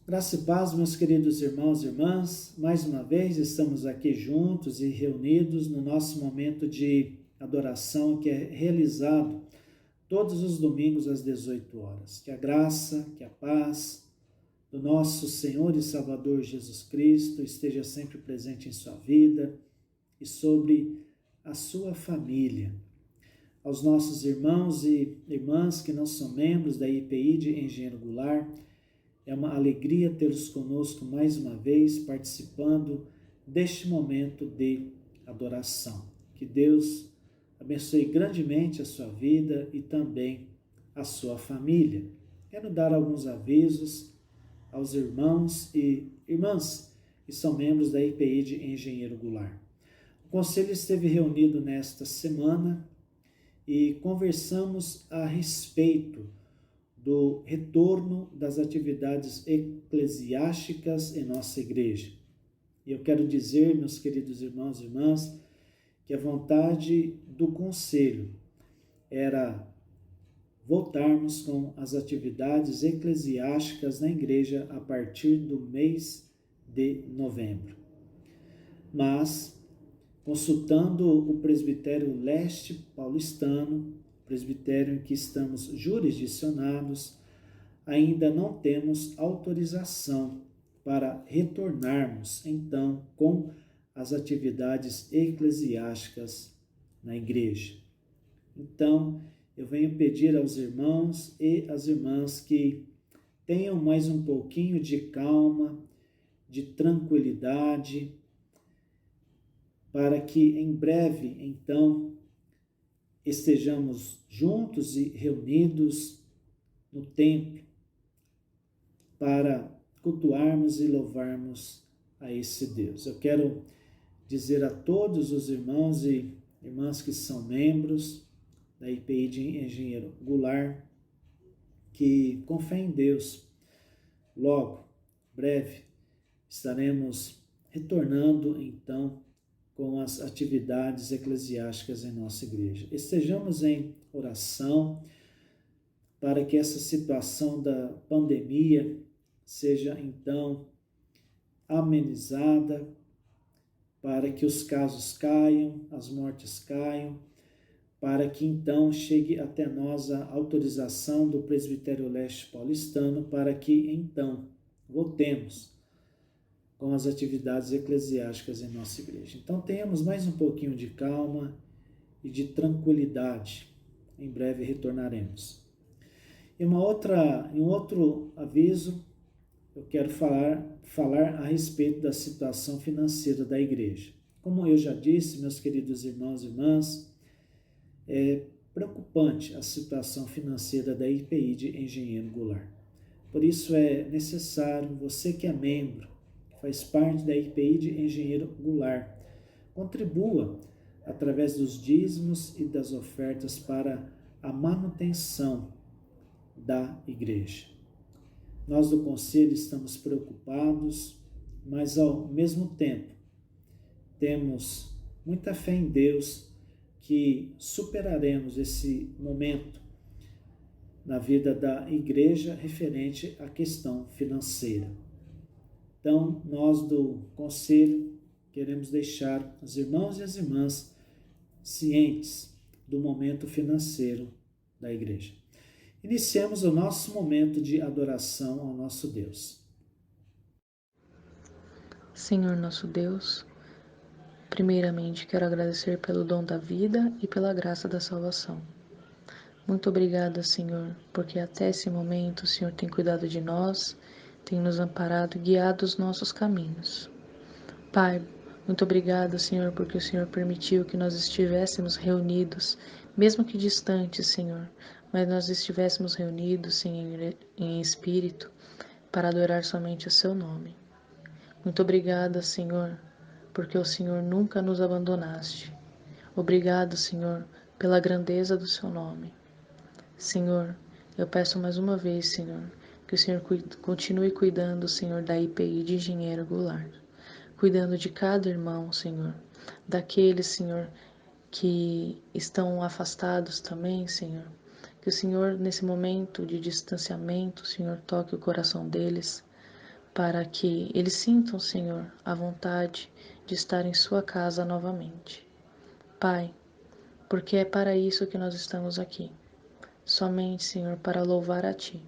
Graça e paz, meus queridos irmãos e irmãs, mais uma vez estamos aqui juntos e reunidos no nosso momento de adoração que é realizado todos os domingos às 18 horas. Que a graça, que a paz do nosso Senhor e Salvador Jesus Cristo esteja sempre presente em sua vida e sobre a sua família. Aos nossos irmãos e irmãs que não são membros da IPI de Engenheiro Goulart, é uma alegria tê-los conosco mais uma vez, participando deste momento de adoração. Que Deus abençoe grandemente a sua vida e também a sua família. Quero dar alguns avisos aos irmãos e irmãs que são membros da IPI de Engenheiro Goulart. O conselho esteve reunido nesta semana e conversamos a respeito do retorno das atividades eclesiásticas em nossa igreja. E eu quero dizer, meus queridos irmãos e irmãs, que a vontade do conselho era voltarmos com as atividades eclesiásticas na igreja a partir do mês de novembro. Mas, consultando o presbitério leste paulistano, presbitério em que estamos jurisdicionados, ainda não temos autorização para retornarmos, então, com as atividades eclesiásticas na igreja. Então, eu venho pedir aos irmãos e às irmãs que tenham mais um pouquinho de calma, de tranquilidade, para que em breve, então, estejamos juntos e reunidos no templo para cultuarmos e louvarmos a esse Deus. Eu quero dizer a todos os irmãos e irmãs que são membros da IPI de Engenheiro Goulart que com fé em Deus, logo, breve, estaremos retornando então com as atividades eclesiásticas em nossa igreja. Estejamos em oração para que essa situação da pandemia seja então amenizada, para que os casos caiam, as mortes caiam, para que então chegue até nós a autorização do Presbitério Leste Paulistano para que então voltemos com as atividades eclesiásticas em nossa igreja. Então tenhamos mais um pouquinho de calma e de tranquilidade. Em breve retornaremos. E um outro aviso, eu quero falar a respeito da situação financeira da igreja. Como eu já disse, meus queridos irmãos e irmãs, é preocupante a situação financeira da IPI de Engenheiro Goulart. Por isso é necessário, você que é membro, faz parte da IPI de Engenheiro Goulart, contribua através dos dízimos e das ofertas para a manutenção da igreja. Nós do Conselho estamos preocupados, mas ao mesmo tempo temos muita fé em Deus que superaremos esse momento na vida da igreja referente à questão financeira. Então, nós do Conselho queremos deixar os irmãos e as irmãs cientes do momento financeiro da igreja. Iniciemos o nosso momento de adoração ao nosso Deus. Senhor nosso Deus, primeiramente quero agradecer pelo dom da vida e pela graça da salvação. Muito obrigada, Senhor, porque até esse momento o Senhor tem cuidado de nós, tem nos amparado e guiado os nossos caminhos. Pai, muito obrigada, Senhor, porque o Senhor permitiu que nós estivéssemos reunidos, mesmo que distantes, Senhor, mas nós estivéssemos reunidos em espírito para adorar somente o Seu nome. Muito obrigada, Senhor, porque o Senhor nunca nos abandonaste. Obrigado, Senhor, pela grandeza do Seu nome. Senhor, eu peço mais uma vez, Senhor, que o Senhor continue cuidando, Senhor, da IPI de Engenheiro Goulart. cuidando de cada irmão, Senhor, daqueles, Senhor, que estão afastados também, Senhor. Que o Senhor, nesse momento de distanciamento, Senhor, toque o coração deles, para que eles sintam, Senhor, a vontade de estar em sua casa novamente. Pai, porque é para isso que nós estamos aqui, somente, Senhor, para louvar a Ti.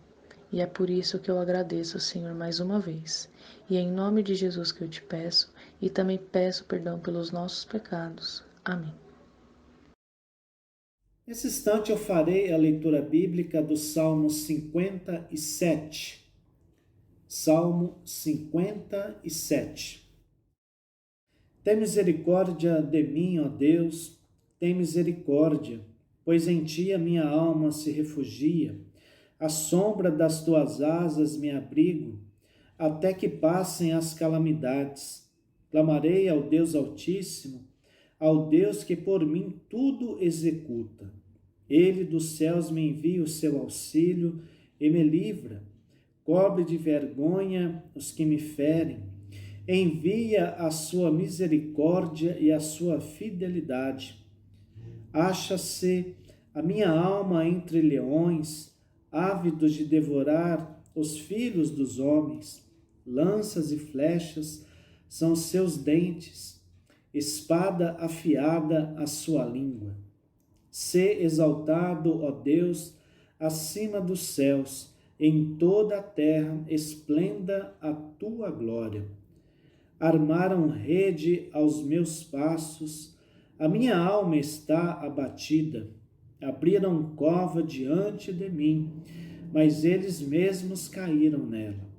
E é por isso que eu agradeço, Senhor, mais uma vez. E é em nome de Jesus que eu te peço, e também peço perdão pelos nossos pecados. Amém. Nesse instante eu farei a leitura bíblica do Salmo 57. Salmo 57. Tem misericórdia de mim, ó Deus, tem misericórdia, pois em Ti a minha alma se refugia. À sombra das Tuas asas me abrigo, até que passem as calamidades. Clamarei ao Deus Altíssimo, ao Deus que por mim tudo executa. Ele dos céus me envia o seu auxílio e me livra. Cobre de vergonha os que me ferem. Envia a sua misericórdia e a sua fidelidade. Acha-se a minha alma entre leões, ávidos de devorar os filhos dos homens. Lanças e flechas são seus dentes, espada afiada a sua língua. Sê exaltado, ó Deus, acima dos céus, em toda a terra esplenda a tua glória. Armaram rede aos meus passos, a minha alma está abatida. Abriram cova diante de mim, mas eles mesmos caíram nela.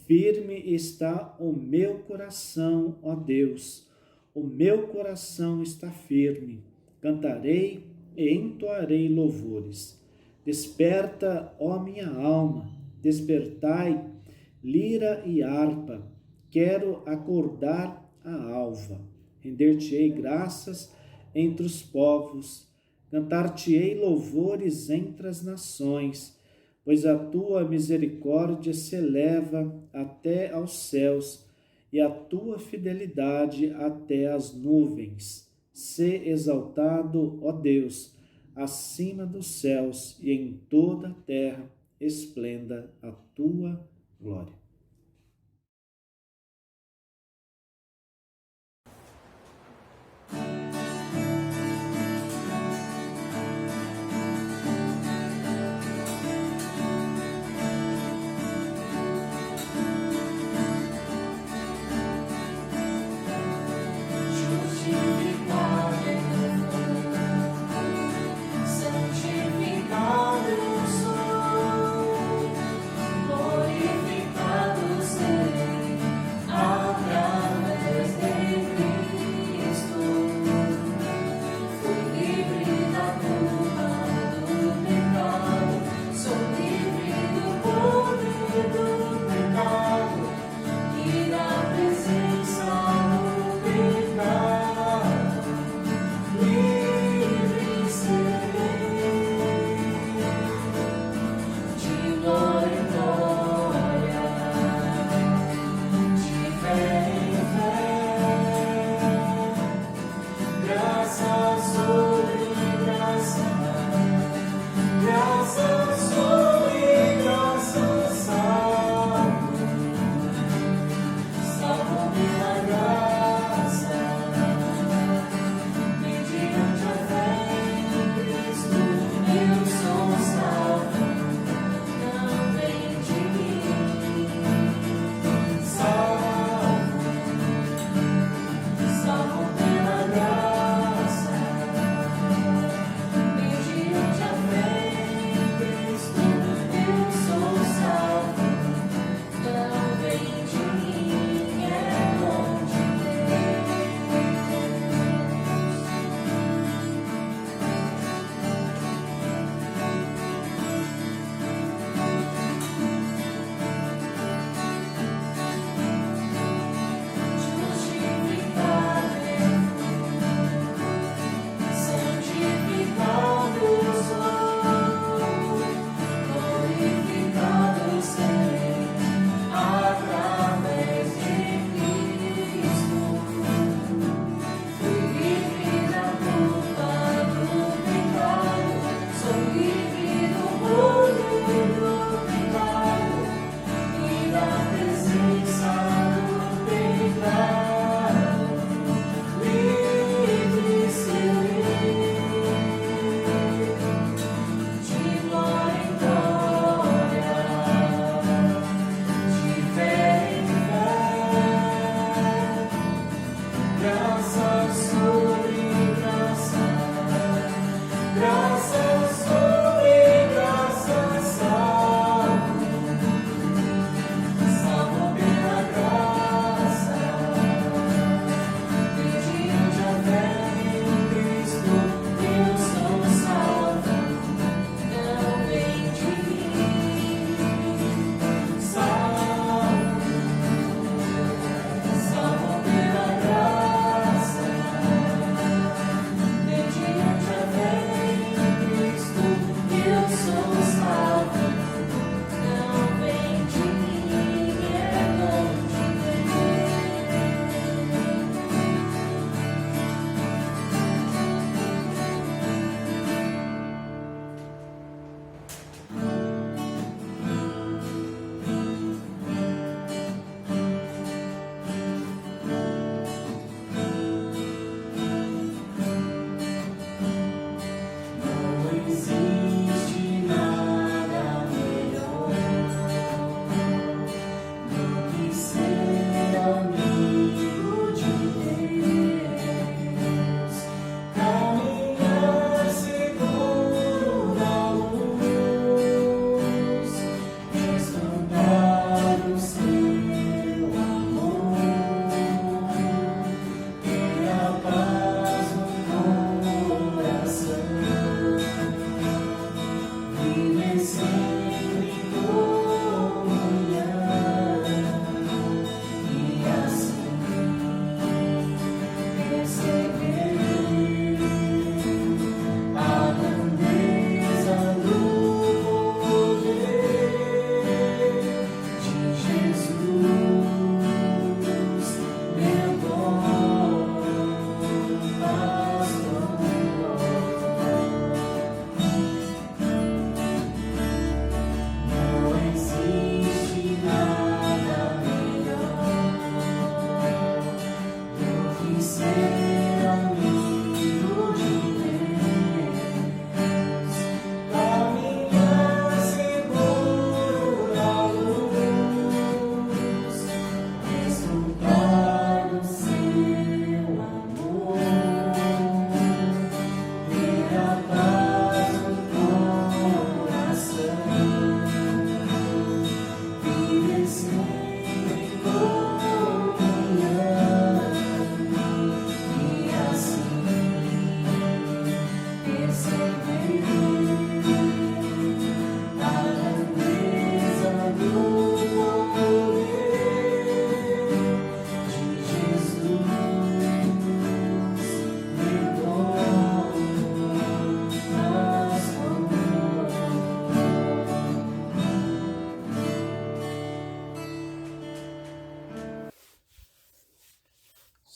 Firme está o meu coração, ó Deus, o meu coração está firme. Cantarei e entoarei louvores. Desperta, ó minha alma, despertai, lira e harpa. Quero acordar a alva. Render-te-ei graças entre os povos. Cantar-te-ei louvores entre as nações, pois a tua misericórdia se eleva até aos céus e a tua fidelidade até as nuvens. Sê exaltado, ó Deus, acima dos céus, e em toda a terra esplenda a tua glória. Santificado sou, glorificado.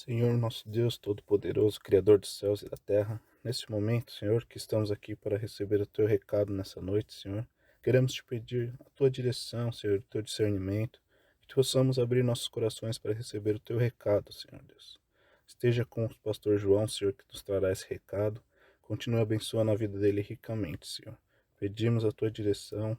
Senhor nosso Deus Todo-Poderoso, Criador dos céus e da terra, neste momento, Senhor, que estamos aqui para receber o Teu recado nessa noite, Senhor, queremos Te pedir a Tua direção, Senhor, o Teu discernimento, que possamos abrir nossos corações para receber o Teu recado, Senhor Deus. Esteja com o pastor João, Senhor, que nos trará esse recado, continue abençoando a vida dele ricamente, Senhor. Pedimos a Tua direção,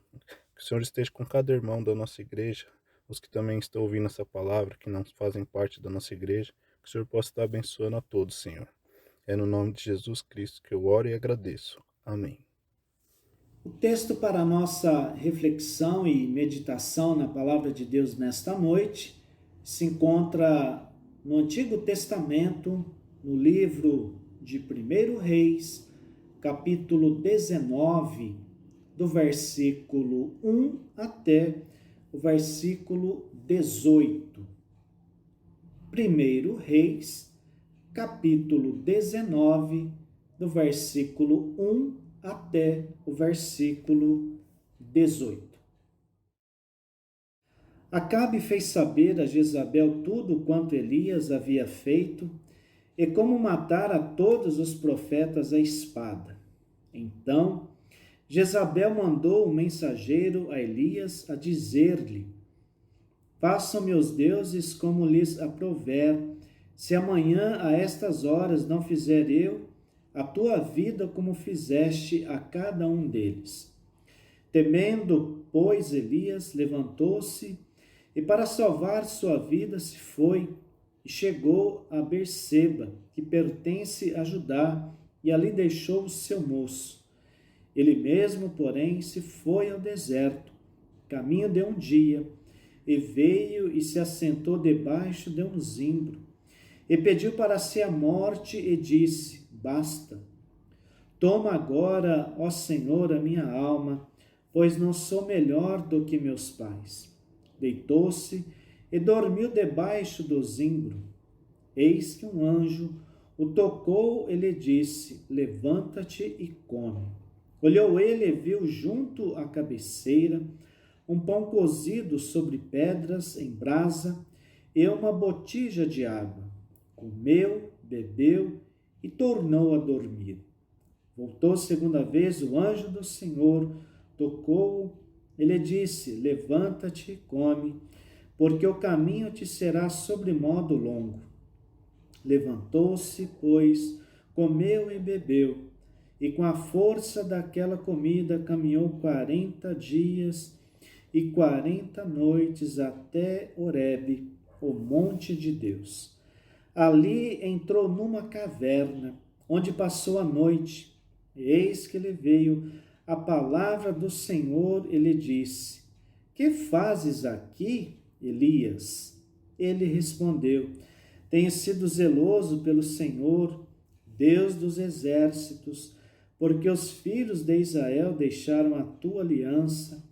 que o Senhor esteja com cada irmão da nossa igreja, os que também estão ouvindo essa palavra, que não fazem parte da nossa igreja, que o Senhor possa estar abençoando a todos, Senhor. É no nome de Jesus Cristo que eu oro e agradeço. Amém. O texto para a nossa reflexão e meditação na palavra de Deus nesta noite se encontra no Antigo Testamento, no livro de 1 Reis, capítulo 19, do versículo 1 até o versículo 18. 1 Reis, capítulo 19, do versículo 1 até o versículo 18. Acabe fez saber a Jezabel tudo quanto Elias havia feito e como matar a todos os profetas à espada. Então, Jezabel mandou um mensageiro a Elias a dizer-lhe: façam-me os deuses como lhes aprouver, se amanhã a estas horas não fizer eu a tua vida como fizeste a cada um deles. Temendo, pois, Elias levantou-se e para salvar sua vida se foi e chegou a Berseba, que pertence a Judá, e ali deixou o seu moço. Ele mesmo, porém, se foi ao deserto, caminho de um dia, e veio e se assentou debaixo de um zimbro, e pediu para si a morte, e disse: Basta. Toma agora, ó Senhor, a minha alma, pois não sou melhor do que meus pais. Deitou-se e dormiu debaixo do zimbro. Eis que um anjo o tocou e lhe disse: Levanta-te e come. Olhou ele e viu junto à cabeceira um pão cozido sobre pedras em brasa e uma botija de água. Comeu, bebeu e tornou a dormir. Voltou segunda vez o anjo do Senhor, tocou-o e lhe disse: Levanta-te e come, porque o caminho te será sobremodo longo. Levantou-se, pois, comeu e bebeu, e com a força daquela comida caminhou 40 dias e 40 noites até Horebe, o monte de Deus. Ali entrou numa caverna, onde passou a noite. Eis que lhe veio a palavra do Senhor e lhe disse: Que fazes aqui, Elias? Ele respondeu: Tenho sido zeloso pelo Senhor, Deus dos exércitos, porque os filhos de Israel deixaram a tua aliança,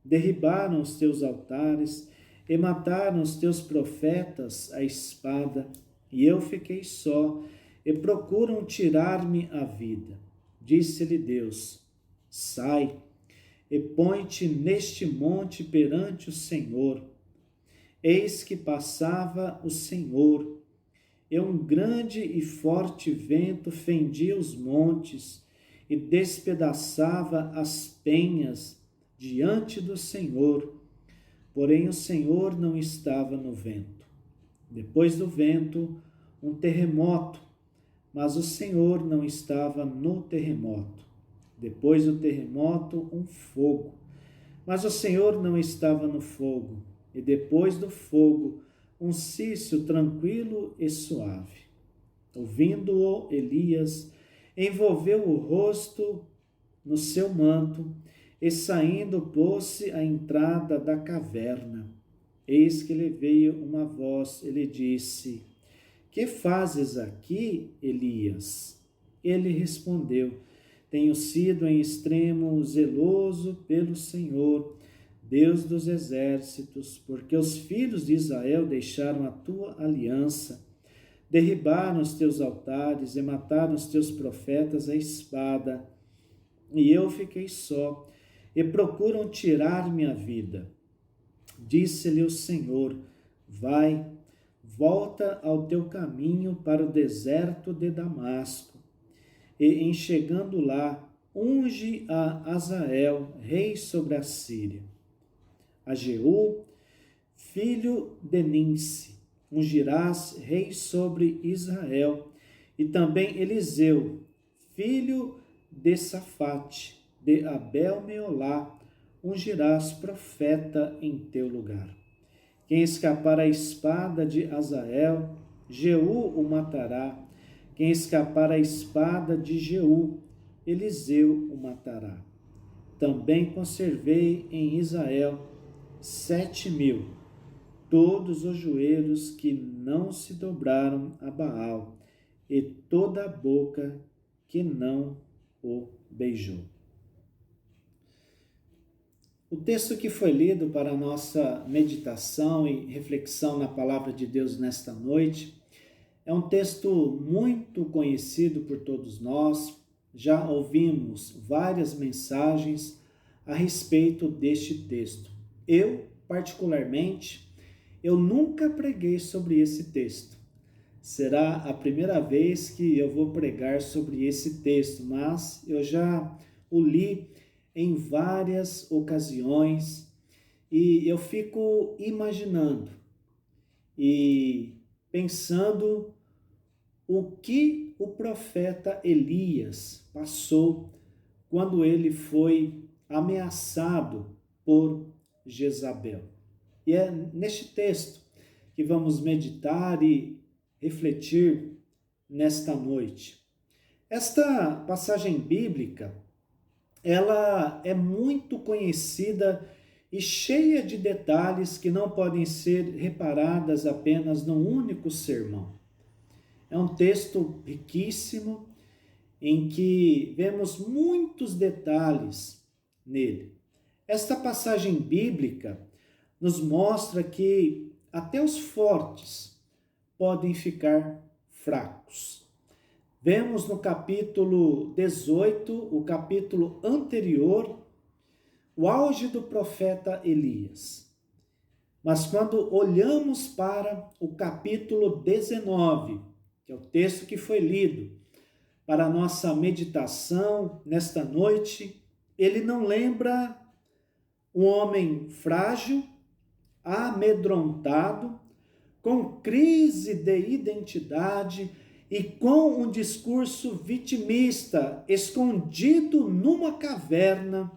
derribaram os teus altares e mataram os teus profetas à espada, e eu fiquei só, e procuram tirar-me a vida. Disse-lhe Deus: Sai e põe-te neste monte perante o Senhor. Eis que passava o Senhor, e um grande e forte vento fendia os montes e despedaçava as penhas diante do Senhor. Porém o Senhor não estava no vento. Depois do vento, um terremoto, mas o Senhor não estava no terremoto. Depois do terremoto, um fogo, mas o Senhor não estava no fogo. E depois do fogo, um cício tranquilo e suave. Ouvindo-o, Elias envolveu o rosto no seu manto e, saindo, pôs-se à entrada da caverna. Eis que lhe veio uma voz e lhe disse: Que fazes aqui, Elias? Ele respondeu: Tenho sido em extremo zeloso pelo Senhor, Deus dos exércitos, porque os filhos de Israel deixaram a tua aliança, derribaram os teus altares e mataram os teus profetas à espada, e eu fiquei só, e procuram tirar minha vida. Disse-lhe o Senhor: Vai, volta ao teu caminho para o deserto de Damasco, e em chegando lá, unge a Azael, rei sobre a Síria. A Jeú, filho de Ninsi, ungirás rei sobre Israel, e também Eliseu, filho de Safate, de Abel-Meolá, ungirás profeta em teu lugar. Quem escapar à espada de Azael, Jeú o matará. Quem escapar à espada de Jeú, Eliseu o matará. Também conservei em Israel 7.000, todos os joelhos que não se dobraram a Baal, e toda a boca que não o beijou. O texto que foi lido para a nossa meditação e reflexão na palavra de Deus nesta noite é um texto muito conhecido por todos nós. Já ouvimos várias mensagens a respeito deste texto. Eu, particularmente, eu nunca preguei sobre esse texto. Será a primeira vez que eu vou pregar sobre esse texto, mas eu já o li em várias ocasiões e eu fico imaginando e pensando o que o profeta Elias passou quando ele foi ameaçado por Jezabel. E é neste texto que vamos meditar e refletir nesta noite. Esta passagem bíblica, ela é muito conhecida e cheia de detalhes que não podem ser reparadas apenas num único sermão. É um texto riquíssimo em que vemos muitos detalhes nele. Esta passagem bíblica nos mostra que até os fortes podem ficar fracos. Vemos no capítulo 18, o capítulo anterior, o auge do profeta Elias. Mas quando olhamos para o capítulo 19, que é o texto que foi lido para a nossa meditação nesta noite, ele não lembra um homem frágil, amedrontado, com crise de identidade e com um discurso vitimista, escondido numa caverna,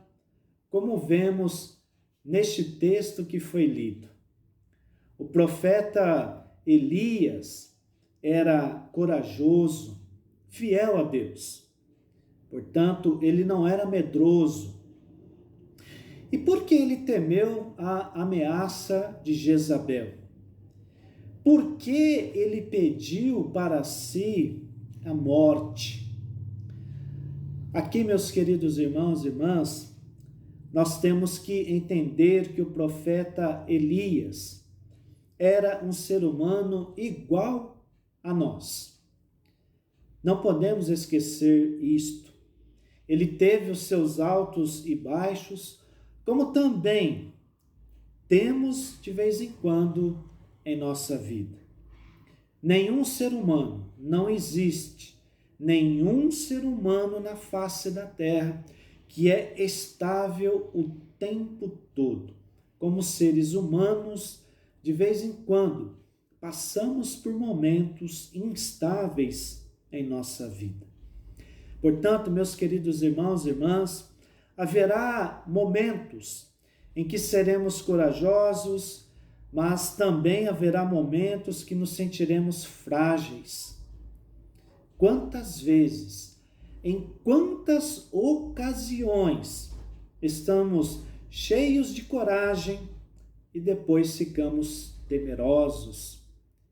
como vemos neste texto que foi lido. O profeta Elias era corajoso, fiel a Deus. Portanto, ele não era medroso. E por que ele temeu a ameaça de Jezabel? Por que ele pediu para si a morte? Aqui, meus queridos irmãos e irmãs, nós temos que entender que o profeta Elias era um ser humano igual a nós. Não podemos esquecer isto. Ele teve os seus altos e baixos, como também temos de vez em quando em nossa vida. Nenhum ser humano, não existe nenhum ser humano na face da terra que é estável o tempo todo. Como seres humanos, de vez em quando, passamos por momentos instáveis em nossa vida. Portanto, meus queridos irmãos e irmãs, haverá momentos em que seremos corajosos, mas também haverá momentos que nos sentiremos frágeis. Quantas vezes, em quantas ocasiões, estamos cheios de coragem e depois ficamos temerosos,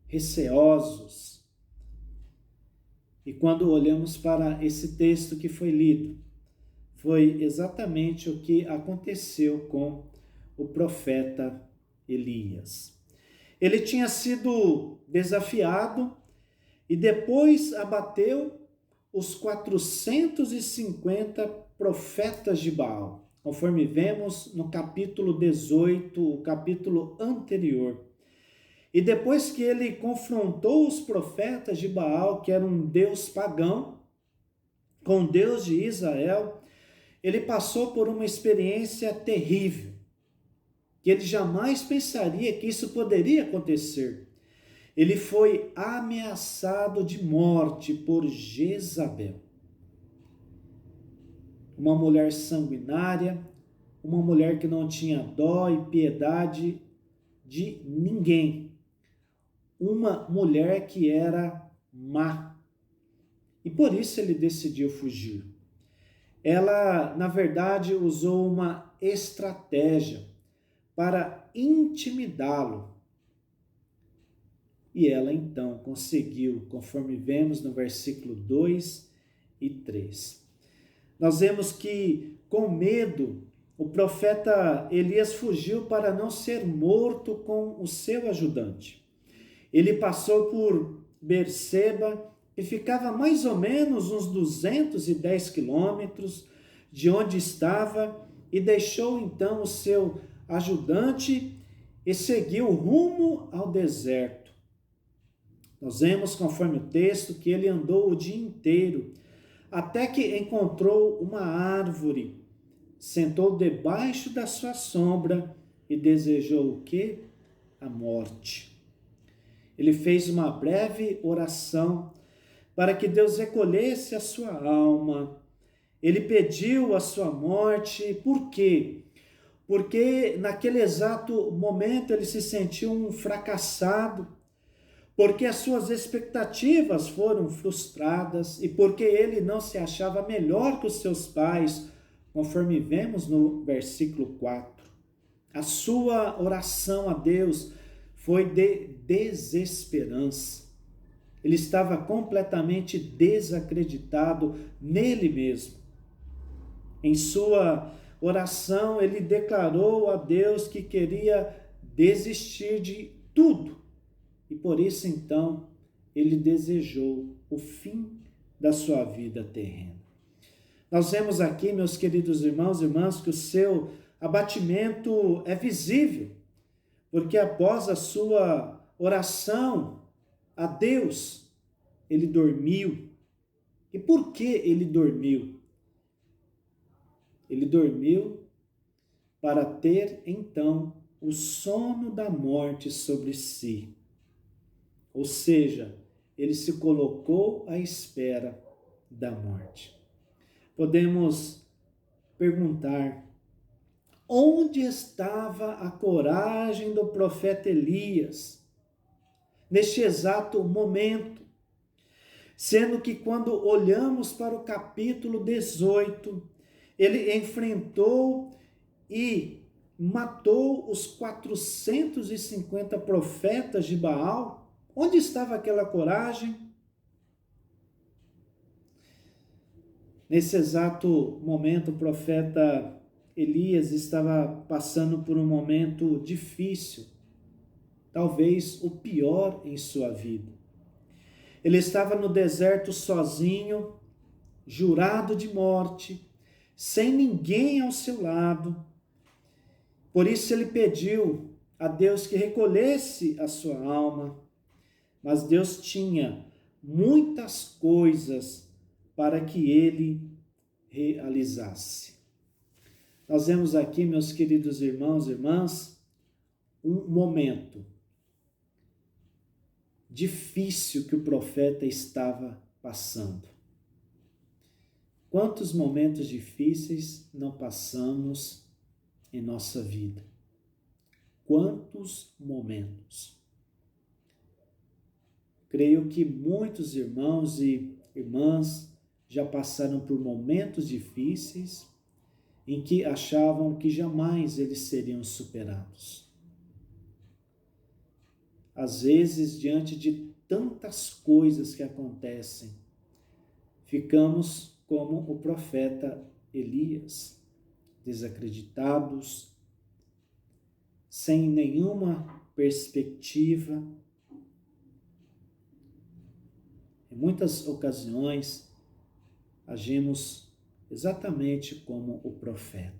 receosos. E quando olhamos para esse texto que foi lido, foi exatamente o que aconteceu com o profeta Elias. Ele tinha sido desafiado e depois abateu os 450 profetas de Baal, conforme vemos no capítulo 18, o capítulo anterior. E depois que ele confrontou os profetas de Baal, que era um deus pagão, com o Deus de Israel, ele passou por uma experiência terrível, que ele jamais pensaria que isso poderia acontecer. Ele foi ameaçado de morte por Jezabel, uma mulher sanguinária, uma mulher que não tinha dó e piedade de ninguém, uma mulher que era má. E por isso ele decidiu fugir. Ela, na verdade, usou uma estratégia para intimidá-lo. E ela então conseguiu, conforme vemos no versículo 2 e 3. Nós vemos que, com medo, o profeta Elias fugiu para não ser morto com o seu ajudante. Ele passou por Berseba, que ficava mais ou menos uns 210 quilômetros de onde estava, e deixou então o seu ajudante e seguiu rumo ao deserto. Nós vemos, conforme o texto, que ele andou o dia inteiro, até que encontrou uma árvore, sentou debaixo da sua sombra e desejou o quê? A morte. Ele fez uma breve oração para que Deus recolhesse a sua alma. Ele pediu a sua morte, por quê? porque naquele exato momento ele se sentiu um fracassado, porque as suas expectativas foram frustradas e porque ele não se achava melhor que os seus pais, conforme vemos no versículo 4. A sua oração a Deus foi de desesperança. Ele estava completamente desacreditado nele mesmo. Em sua oração, ele declarou a Deus que queria desistir de tudo. E por isso, então, ele desejou o fim da sua vida terrena. Nós vemos aqui, meus queridos irmãos e irmãs, que o seu abatimento é visível, porque após a sua oração a Deus, ele dormiu. E por que ele dormiu? Ele dormiu para ter, então, o sono da morte sobre si. Ou seja, ele se colocou à espera da morte. Podemos perguntar: onde estava a coragem do profeta Elias neste exato momento? Sendo que quando olhamos para o capítulo 18, ele enfrentou e matou os 450 profetas de Baal. Onde estava aquela coragem? Nesse exato momento, o profeta Elias estava passando por um momento difícil, talvez o pior em sua vida. Ele estava no deserto sozinho, jurado de morte, sem ninguém ao seu lado. Por isso ele pediu a Deus que recolhesse a sua alma. Mas Deus tinha muitas coisas para que ele realizasse. Nós vemos aqui, meus queridos irmãos e irmãs, um momento difícil que o profeta estava passando. Quantos momentos difíceis não passamos em nossa vida? Quantos momentos? Creio que muitos irmãos e irmãs já passaram por momentos difíceis em que achavam que jamais eles seriam superados. Às vezes, diante de tantas coisas que acontecem, ficamos como o profeta Elias, desacreditados, sem nenhuma perspectiva. Em muitas ocasiões, agimos exatamente como o profeta.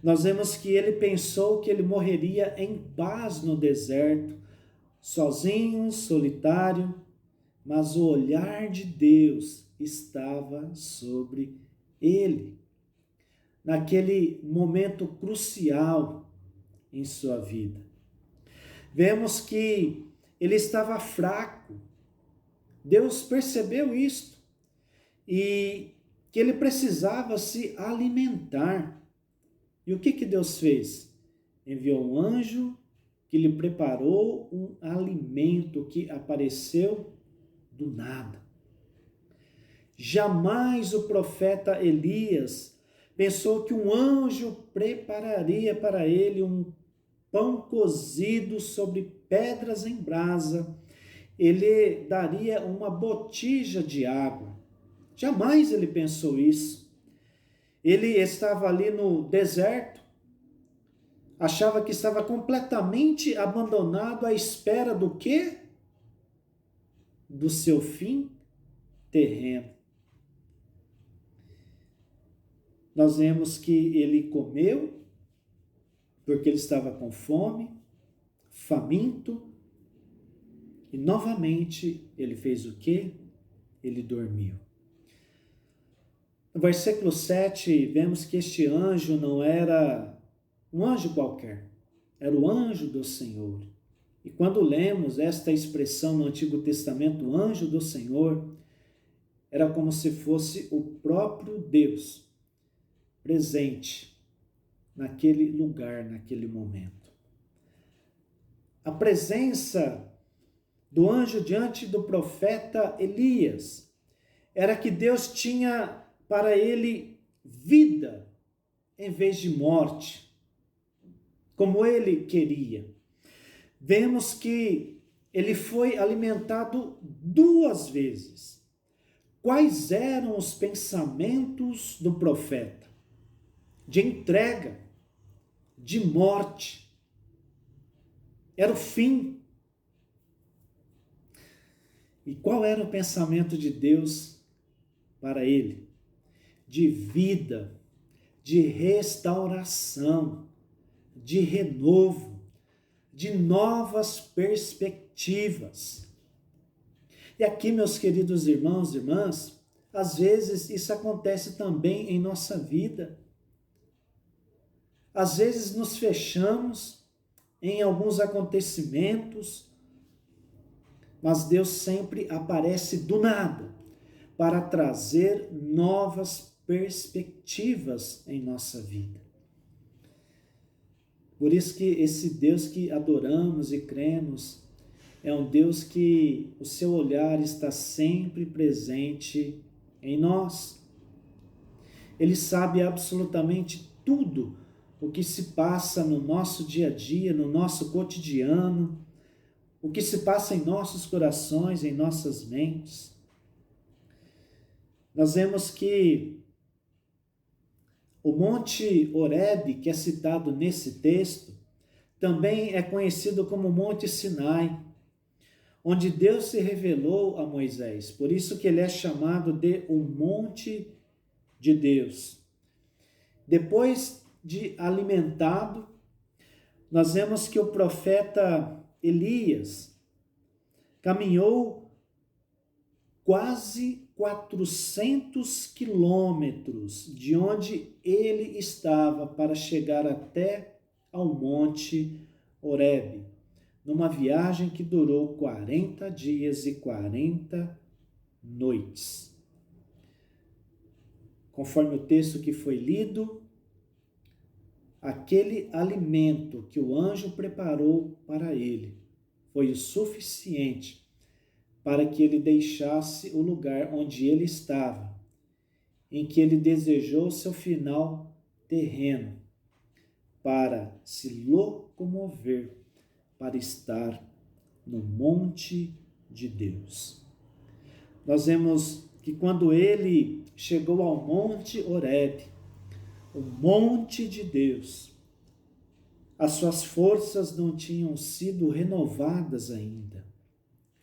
Nós vemos que ele pensou que ele morreria em paz no deserto, sozinho, solitário, mas o olhar de Deus estava sobre ele. Naquele momento crucial em sua vida. Vemos que ele estava fraco. Deus percebeu isto e que ele precisava se alimentar. E o que Deus fez? Enviou um anjo que lhe preparou um alimento que apareceu do nada. Jamais o profeta Elias pensou que um anjo prepararia para ele um pão cozido sobre pedras em brasa. Ele daria uma botija de água. Jamais ele pensou isso. Ele estava ali no deserto, achava que estava completamente abandonado à espera do quê? Do seu fim terreno. Nós vemos que ele comeu, porque ele estava com fome, faminto, e novamente ele fez o quê? Ele dormiu. No versículo 7, vemos que este anjo não era um anjo qualquer, era o anjo do Senhor. E quando lemos esta expressão no Antigo Testamento, anjo do Senhor, era como se fosse o próprio Deus presente naquele lugar, naquele momento. A presença do anjo diante do profeta Elias era que Deus tinha para ele vida em vez de morte, como ele queria. Vemos que ele foi alimentado 2 vezes. Quais eram os pensamentos do profeta? De entrega, de morte. Era o fim. E qual era o pensamento de Deus para ele? De vida, de restauração, de renovo, de novas perspectivas. E aqui, meus queridos irmãos e irmãs, às vezes isso acontece também em nossa vida. Às vezes nos fechamos em alguns acontecimentos, mas Deus sempre aparece do nada para trazer novas perspectivas em nossa vida. Por isso que esse Deus que adoramos e cremos é um Deus que o seu olhar está sempre presente em nós. Ele sabe absolutamente tudo o que se passa no nosso dia a dia, no nosso cotidiano, o que se passa em nossos corações, em nossas mentes. Nós vemos que o Monte Horebe, que é citado nesse texto, também é conhecido como Monte Sinai, onde Deus se revelou a Moisés. Por isso que ele é chamado de o Monte de Deus. Depois de alimentado, nós vemos que o profeta Elias caminhou quase 400 quilômetros de onde ele estava para chegar até ao Monte Horebe, numa viagem que durou 40 dias e 40 noites. Conforme o texto que foi lido, aquele alimento que o anjo preparou para ele foi o suficiente para que ele deixasse o lugar onde ele estava, em que ele desejou seu final terreno, para se locomover, para estar no monte de Deus. Nós vemos que quando ele chegou ao Monte Horebe, o monte de Deus, as suas forças não tinham sido renovadas ainda,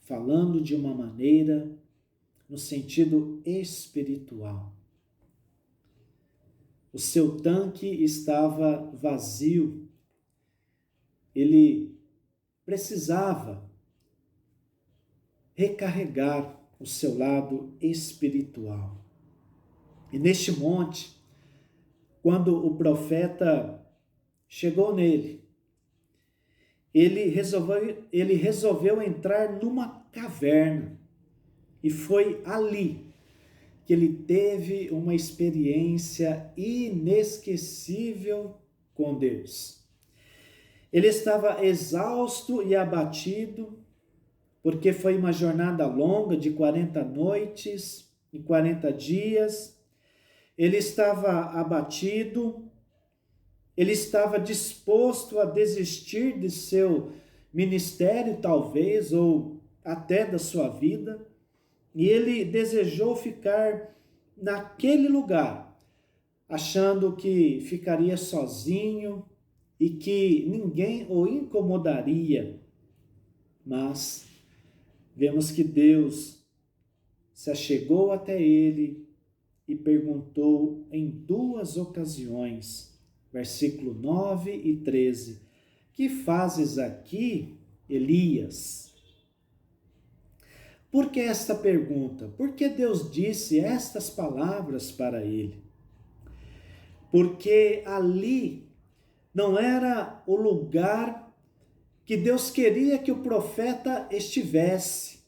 falando de uma maneira no sentido espiritual. O seu tanque estava vazio, ele precisava recarregar o seu lado espiritual. E neste monte, quando o profeta chegou nele, ele resolveu entrar numa caverna, e foi ali que ele teve uma experiência inesquecível com Deus. Ele estava exausto e abatido, porque foi uma jornada longa de 40 noites e 40 dias. Ele estava abatido, ele estava disposto a desistir de seu ministério, talvez, ou até da sua vida, e ele desejou ficar naquele lugar, achando que ficaria sozinho e que ninguém o incomodaria. Mas vemos que Deus se achegou até ele e perguntou em 2 ocasiões, versículo 9 e 13, que fazes aqui, Elias? Por que esta pergunta? Porque Deus disse estas palavras para ele. Porque ali não era o lugar que Deus queria que o profeta estivesse.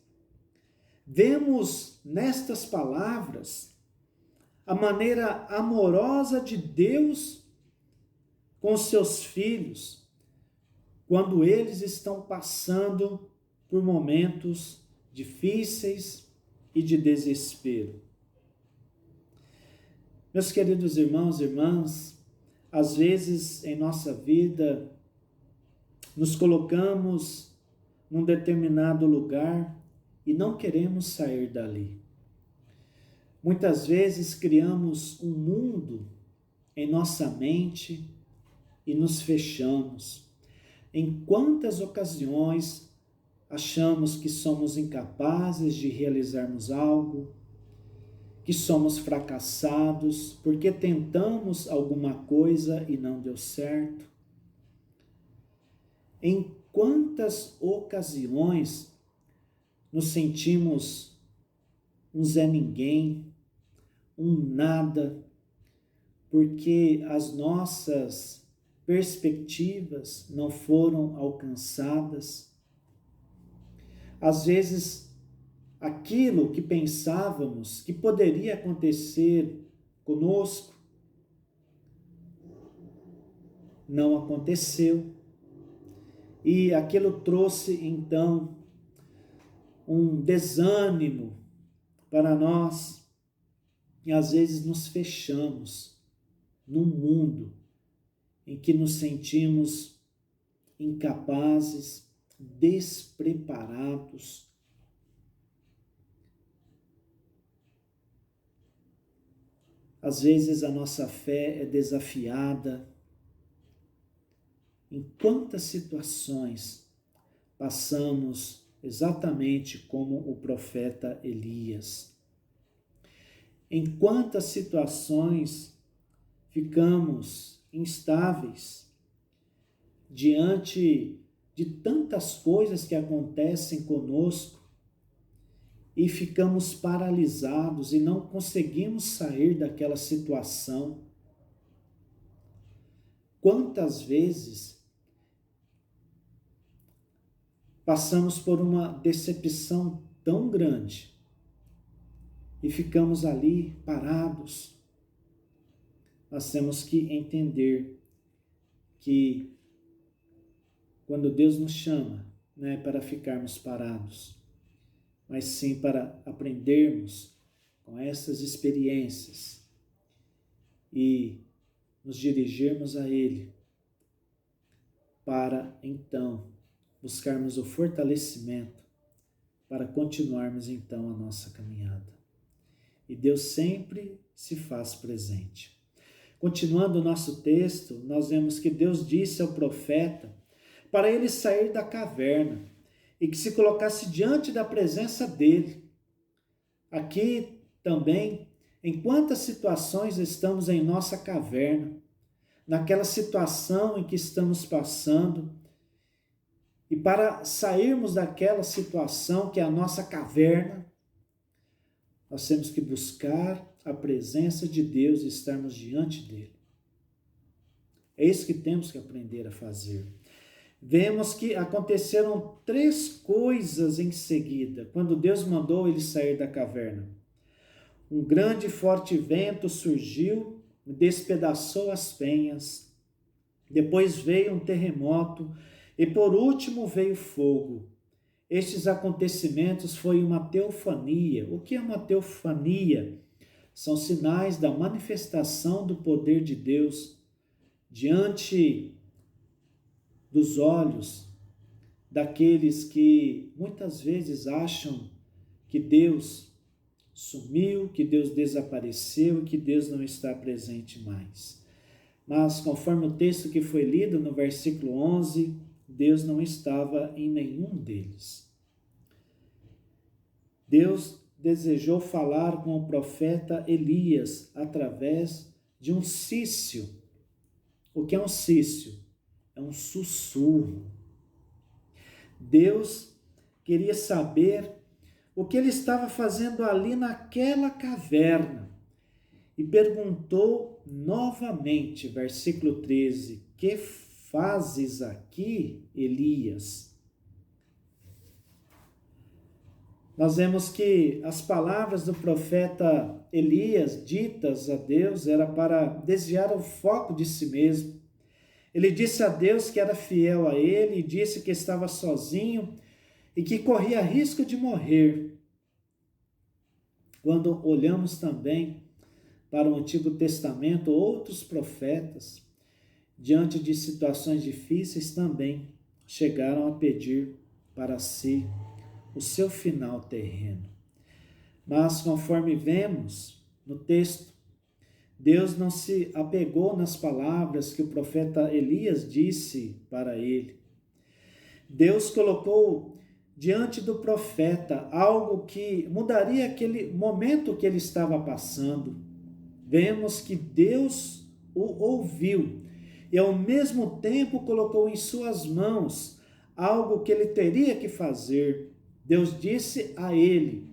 Vemos nestas palavras a maneira amorosa de Deus com seus filhos quando eles estão passando por momentos difíceis e de desespero. Meus queridos irmãos e irmãs, às vezes em nossa vida nos colocamos num determinado lugar e não queremos sair dali. Muitas vezes criamos um mundo em nossa mente e nos fechamos. Em quantas ocasiões achamos que somos incapazes de realizarmos algo, que somos fracassados porque tentamos alguma coisa e não deu certo? Em quantas ocasiões nos sentimos um Zé Ninguém, um nada, porque as nossas perspectivas não foram alcançadas? Às vezes, aquilo que pensávamos que poderia acontecer conosco não aconteceu. E aquilo trouxe, então, um desânimo para nós. E às vezes nos fechamos num mundo em que nos sentimos incapazes, despreparados. Às vezes a nossa fé é desafiada. Em quantas situações passamos exatamente como o profeta Elias? Em quantas situações ficamos instáveis diante de tantas coisas que acontecem conosco e ficamos paralisados e não conseguimos sair daquela situação? Quantas vezes passamos por uma decepção tão grande e ficamos ali parados? Nós temos que entender que quando Deus nos chama, não é para ficarmos parados, mas sim para aprendermos com essas experiências e nos dirigirmos a Ele para então buscarmos o fortalecimento para continuarmos então a nossa caminhada. E Deus sempre se faz presente. Continuando o nosso texto, nós vemos que Deus disse ao profeta para ele sair da caverna e que se colocasse diante da presença dele. Aqui também, em quantas situações estamos em nossa caverna, naquela situação em que estamos passando, e para sairmos daquela situação que é a nossa caverna, nós temos que buscar a presença de Deus e estarmos diante dele. É isso que temos que aprender a fazer. Vemos que aconteceram 3 coisas em seguida, quando Deus mandou ele sair da caverna. Um grande e forte vento surgiu, despedaçou as penhas. Depois veio um terremoto e por último veio fogo. Estes acontecimentos foi uma teofania. O que é uma teofania? São sinais da manifestação do poder de Deus diante dos olhos daqueles que muitas vezes acham que Deus sumiu, que Deus desapareceu, que Deus não está presente mais. Mas conforme o texto que foi lido no versículo 11, Deus não estava em nenhum deles. Deus desejou falar com o profeta Elias através de um cício. O que é um cício? É um sussurro. Deus queria saber o que ele estava fazendo ali naquela caverna e perguntou novamente, versículo 13, que fazes aqui, Elias? Nós vemos que as palavras do profeta Elias, ditas a Deus, era para desviar o foco de si mesmo. Ele disse a Deus que era fiel a ele e disse que estava sozinho e que corria risco de morrer. Quando olhamos também para o Antigo Testamento, outros profetas, diante de situações difíceis, também chegaram a pedir para si o seu final terreno. Mas, conforme vemos no texto, Deus não se apegou nas palavras que o profeta Elias disse para ele. Deus colocou diante do profeta algo que mudaria aquele momento que ele estava passando. Vemos que Deus o ouviu e ao mesmo tempo colocou em suas mãos algo que ele teria que fazer. Deus disse a ele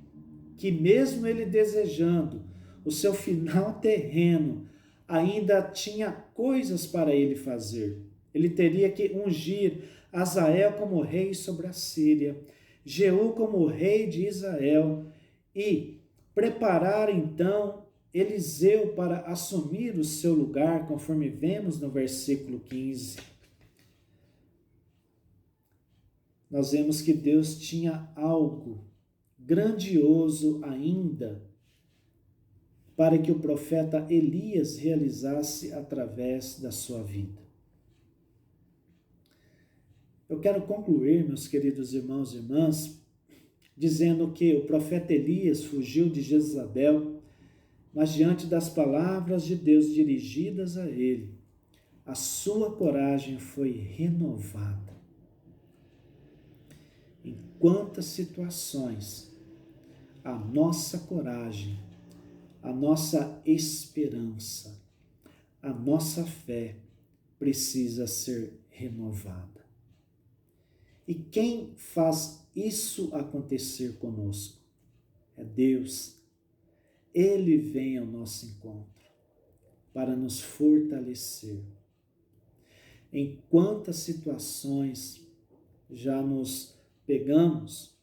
que mesmo ele desejando o seu final terreno, ainda tinha coisas para ele fazer. Ele teria que ungir Azael como rei sobre a Síria, Jeú como rei de Israel e preparar então Eliseu para assumir o seu lugar, conforme vemos no versículo 15. Nós vemos que Deus tinha algo grandioso ainda para que o profeta Elias realizasse através da sua vida. Eu quero concluir, meus queridos irmãos e irmãs, dizendo que o profeta Elias fugiu de Jezabel, mas diante das palavras de Deus dirigidas a ele, a sua coragem foi renovada. Em quantas situações a nossa coragem, a nossa esperança, a nossa fé precisa ser renovada. E quem faz isso acontecer conosco? É Deus. Ele vem ao nosso encontro para nos fortalecer. Em quantas situações já nos pegamos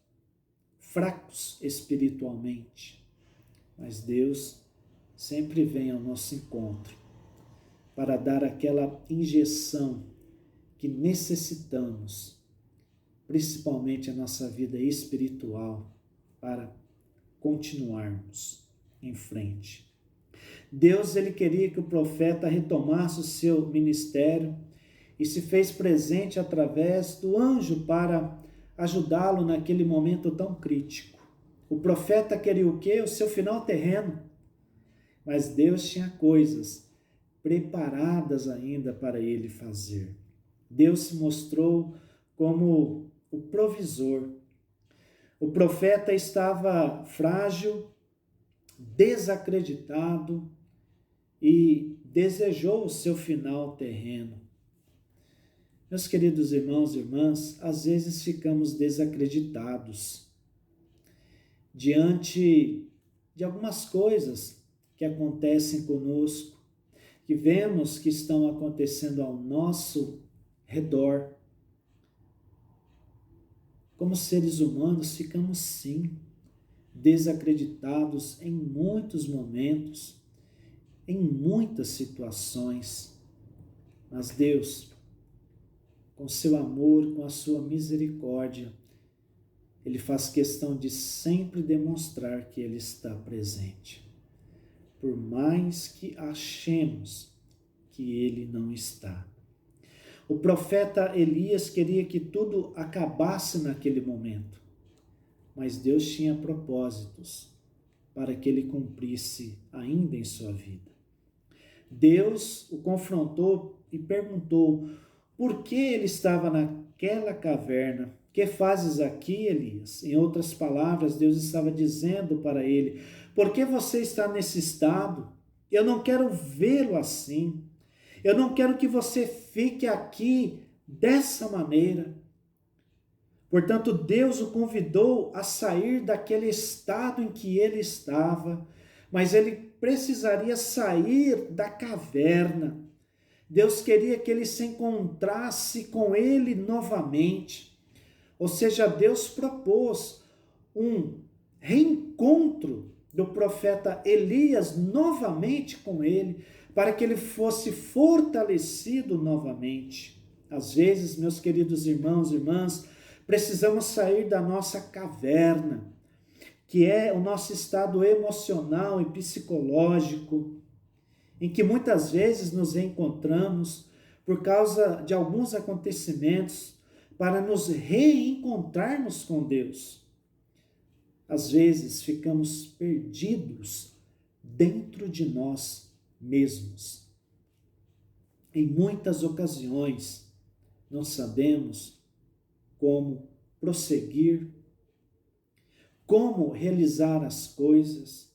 fracos espiritualmente, mas Deus sempre vem ao nosso encontro para dar aquela injeção que necessitamos, principalmente a nossa vida espiritual, para continuarmos em frente. Deus, ele queria que o profeta retomasse o seu ministério e se fez presente através do anjo para ajudá-lo naquele momento tão crítico. O profeta queria o quê? O seu final terreno. Mas Deus tinha coisas preparadas ainda para ele fazer. Deus se mostrou como o provisor. O profeta estava frágil, desacreditado e desejou o seu final terreno. Meus queridos irmãos e irmãs, às vezes ficamos desacreditados diante de algumas coisas que acontecem conosco, que vemos que estão acontecendo ao nosso redor. Como seres humanos, ficamos sim desacreditados em muitos momentos, em muitas situações. Mas Deus, com seu amor, com a sua misericórdia, Ele faz questão de sempre demonstrar que Ele está presente. Por mais que achemos que Ele não está. O profeta Elias queria que tudo acabasse naquele momento, mas Deus tinha propósitos para que ele cumprisse ainda em sua vida. Deus o confrontou e perguntou por que ele estava naquela caverna. Que fazes aqui, Elias? Em outras palavras, Deus estava dizendo para ele: por que você está nesse estado? Eu não quero vê-lo assim. Eu não quero que você fique aqui dessa maneira. Portanto, Deus o convidou a sair daquele estado em que ele estava, mas ele precisaria sair da caverna. Deus queria que ele se encontrasse com ele novamente. Ou seja, Deus propôs um reencontro do profeta Elias novamente com ele, para que ele fosse fortalecido novamente. Às vezes, meus queridos irmãos e irmãs, precisamos sair da nossa caverna, que é o nosso estado emocional e psicológico, em que muitas vezes nos encontramos por causa de alguns acontecimentos, para nos reencontrarmos com Deus. Às vezes ficamos perdidos dentro de nós mesmos. Em muitas ocasiões, não sabemos como prosseguir, como realizar as coisas,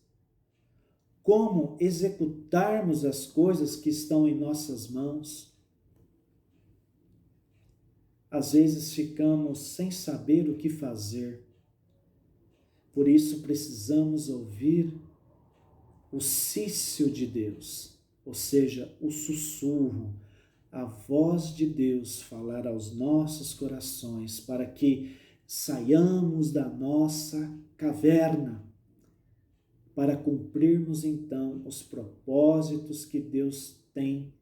como executarmos as coisas que estão em nossas mãos. Às vezes ficamos sem saber o que fazer. Por isso precisamos ouvir o cício de Deus, ou seja, o sussurro, a voz de Deus falar aos nossos corações, para que saiamos da nossa caverna, para cumprirmos então os propósitos que Deus tem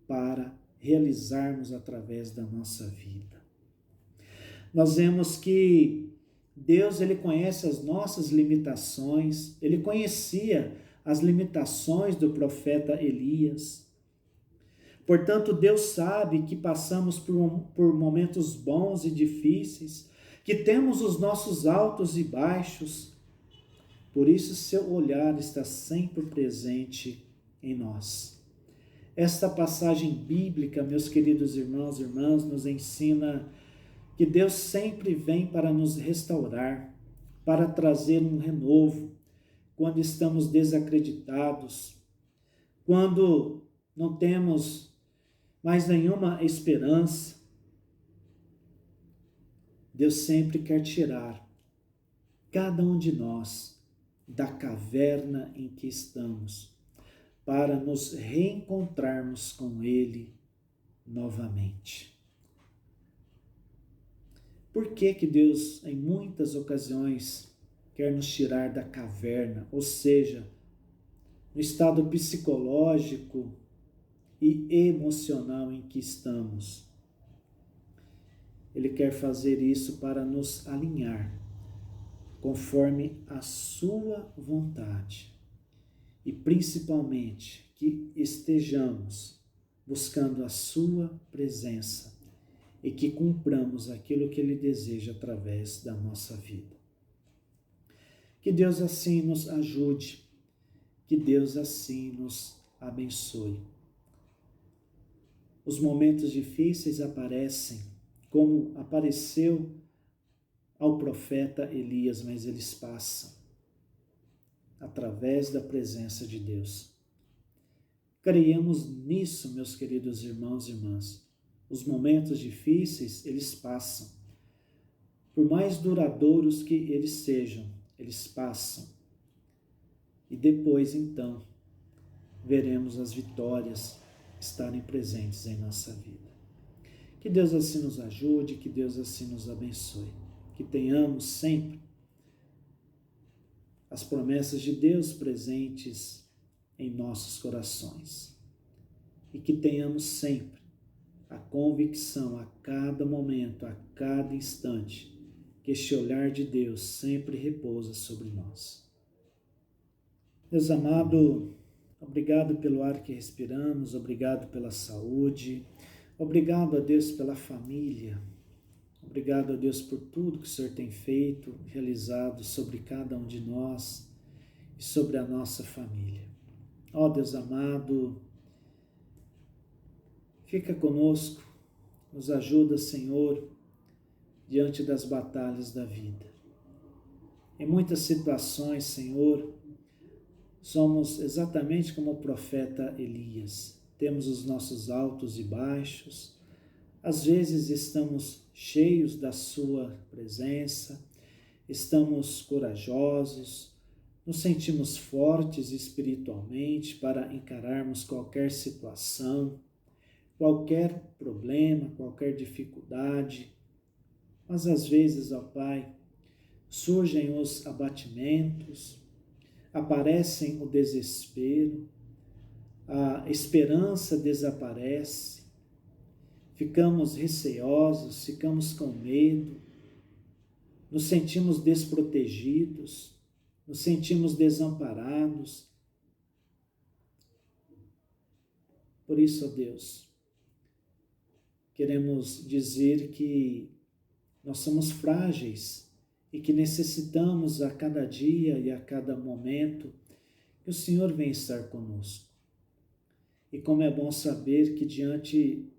para realizarmos através da nossa vida. Nós vemos que Deus, ele conhece as nossas limitações, ele conhecia as limitações do profeta Elias. Portanto, Deus sabe que passamos por momentos bons e difíceis, que temos os nossos altos e baixos. Por isso, seu olhar está sempre presente em nós. Esta passagem bíblica, meus queridos irmãos e irmãs, nos ensina que Deus sempre vem para nos restaurar, para trazer um renovo, quando estamos desacreditados, quando não temos mais nenhuma esperança. Deus sempre quer tirar cada um de nós da caverna em que estamos, para nos reencontrarmos com Ele novamente. Por que Deus, em muitas ocasiões, quer nos tirar da caverna, ou seja, no estado psicológico e emocional em que estamos? Ele quer fazer isso para nos alinhar conforme a sua vontade. E principalmente que estejamos buscando a sua presença e que cumpramos aquilo que Ele deseja através da nossa vida. Que Deus assim nos ajude, que Deus assim nos abençoe. Os momentos difíceis aparecem, como apareceu ao profeta Elias, mas eles passam através da presença de Deus. Creiamos nisso, meus queridos irmãos e irmãs. Os momentos difíceis, eles passam. Por mais duradouros que eles sejam, eles passam. E depois, então, veremos as vitórias estarem presentes em nossa vida. Que Deus assim nos ajude, que Deus assim nos abençoe. Que tenhamos sempre as promessas de Deus presentes em nossos corações. E que tenhamos sempre a convicção a cada momento, a cada instante, que este olhar de Deus sempre repousa sobre nós. Deus amado, obrigado pelo ar que respiramos, obrigado pela saúde, obrigado a Deus pela família, obrigado a Deus por tudo que o Senhor tem feito, realizado sobre cada um de nós e sobre a nossa família. Ó Deus amado, fica conosco, nos ajuda, Senhor, diante das batalhas da vida. Em muitas situações, Senhor, somos exatamente como o profeta Elias. Temos os nossos altos e baixos. Às vezes estamos cheios da sua presença, estamos corajosos, nos sentimos fortes espiritualmente para encararmos qualquer situação, qualquer problema, qualquer dificuldade. Mas às vezes, ó Pai, surgem os abatimentos, aparecem o desespero, a esperança desaparece, ficamos receosos, ficamos com medo, nos sentimos desprotegidos, nos sentimos desamparados. Por isso, ó Deus, queremos dizer que nós somos frágeis e que necessitamos a cada dia e a cada momento que o Senhor venha estar conosco. E como é bom saber que diante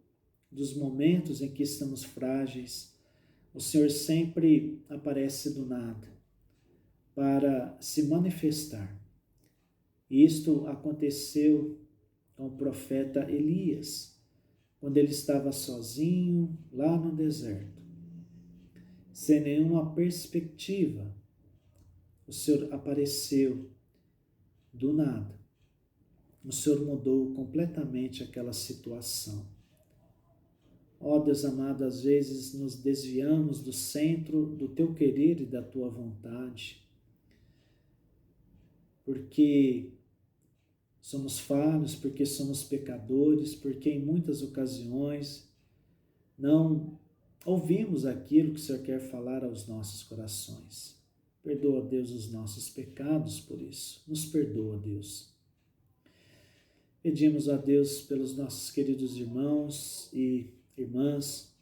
dos momentos em que estamos frágeis, o Senhor sempre aparece do nada para se manifestar. E isto aconteceu com o profeta Elias, quando ele estava sozinho lá no deserto, sem nenhuma perspectiva. O Senhor apareceu do nada. O Senhor mudou completamente aquela situação. Ó Deus amado, às vezes nos desviamos do centro do Teu querer e da Tua vontade, porque somos falhos, porque somos pecadores, porque em muitas ocasiões não ouvimos aquilo que o Senhor quer falar aos nossos corações. Perdoa, Deus, os nossos pecados por isso. Nos perdoa, Deus. Pedimos a Deus pelos nossos queridos irmãos e irmãs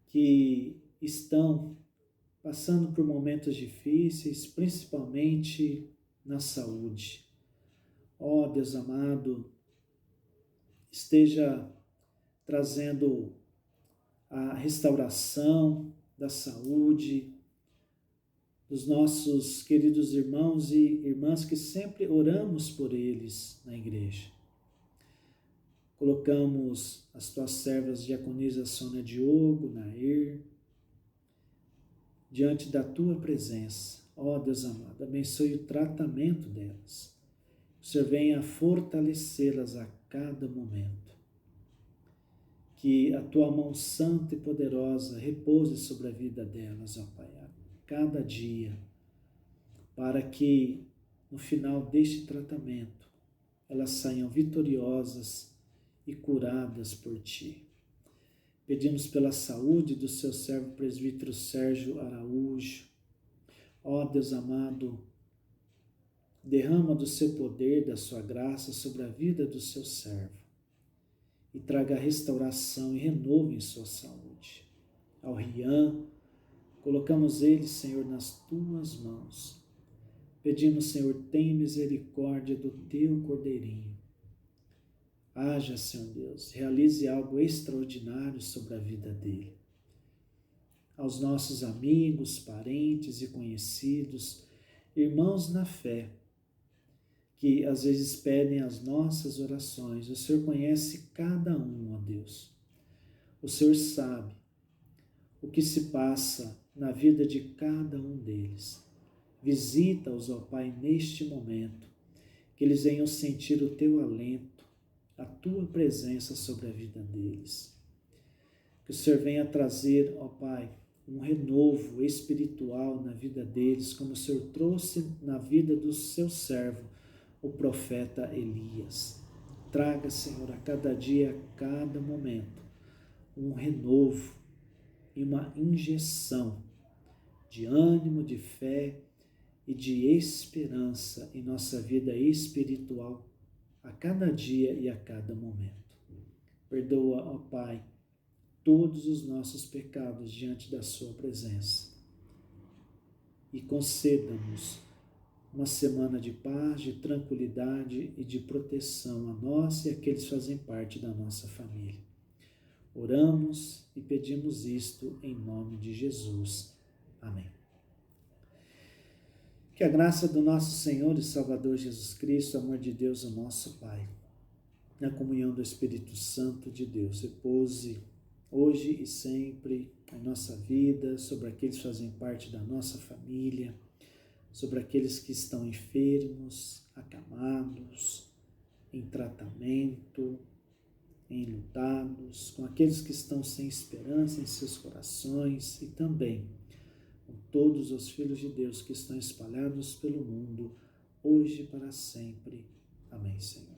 que estão passando por momentos difíceis, principalmente na saúde. Ó Deus amado, esteja trazendo a restauração da saúde dos nossos queridos irmãos e irmãs que sempre oramos por eles na igreja. Colocamos as tuas servas diaconisa Sônia Diogo, Nair, diante da tua presença. Ó Deus amado, abençoe o tratamento delas. O Senhor venha fortalecê-las a cada momento. Que a tua mão santa e poderosa repouse sobre a vida delas, ó Pai, a cada dia, para que no final deste tratamento elas saiam vitoriosas e curadas por ti. Pedimos pela saúde do seu servo presbítero Sérgio Araújo. Ó Deus amado, derrama do seu poder, da sua graça sobre a vida do seu servo e traga restauração e renovo em sua saúde. Ao Rian, colocamos ele, Senhor, nas tuas mãos. Pedimos, Senhor, tem misericórdia do teu cordeirinho. Haja, Senhor Deus, realize algo extraordinário sobre a vida dele. Aos nossos amigos, parentes e conhecidos, irmãos na fé, que às vezes pedem as nossas orações, o Senhor conhece cada um, ó Deus. O Senhor sabe o que se passa na vida de cada um deles. Visita-os, ó Pai, neste momento, que eles venham sentir o teu alento, a tua presença sobre a vida deles. Que o Senhor venha trazer, ó Pai, um renovo espiritual na vida deles, como o Senhor trouxe na vida do seu servo, o profeta Elias. Traga, Senhor, a cada dia, a cada momento, um renovo e uma injeção de ânimo, de fé e de esperança em nossa vida espiritual a cada dia e a cada momento. Perdoa, ó Pai, todos os nossos pecados diante da sua presença e conceda-nos uma semana de paz, de tranquilidade e de proteção a nós e àqueles que fazem parte da nossa família. Oramos e pedimos isto em nome de Jesus. Amém. Que a graça do nosso Senhor e Salvador Jesus Cristo, o amor de Deus, o nosso Pai, na comunhão do Espírito Santo de Deus, repouse hoje e sempre em nossa vida, sobre aqueles que fazem parte da nossa família, sobre aqueles que estão enfermos, acamados, em tratamento, enlutados, com aqueles que estão sem esperança em seus corações e também com todos os filhos de Deus que estão espalhados pelo mundo, hoje e para sempre. Amém, Senhor.